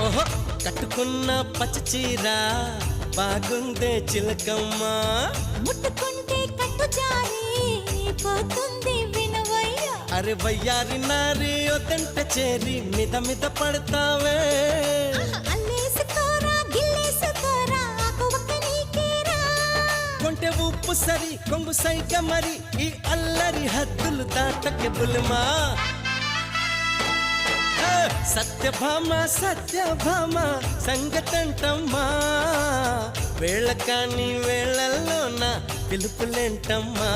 ఓహో కట్టుకున్న పచ్చ చీర బాగుందే చిలకమ్మ, ముట్టుకుంటే కట్టు జారి పోతుంది వినవయ్య. అరే వయ్యారి నారి ఒదంట చేరి మిద మిద పడతావే, అల్లేసుకోరా గిల్లేసుకోరా ఆకువక్క నీకేరా. కొంటె ఉప్పు సరి కొంగు సైక మరి ఈ అల్లరి హద్దులు దాటకే బుల్మా. సత్యభామ సత్యభామ సంగతంటమ్మా, వేళ కాని వేళల్లోన పిలుపులేంటమ్మా.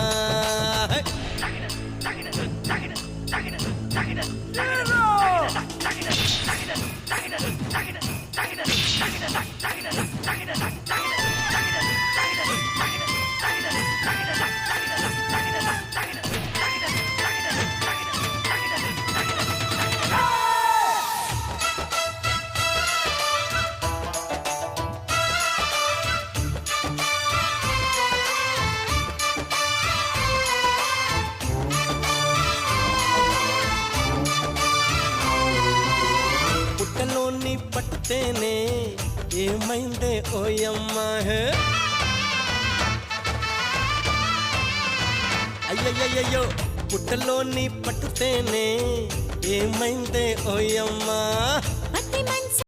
పుట్టలోని పట్టుతేనే ఏమైందే ఓయమ్మా, అయ్యయ్యో పుట్టలోని పట్టుతేనే ఏమైందే ఓయమ్మా.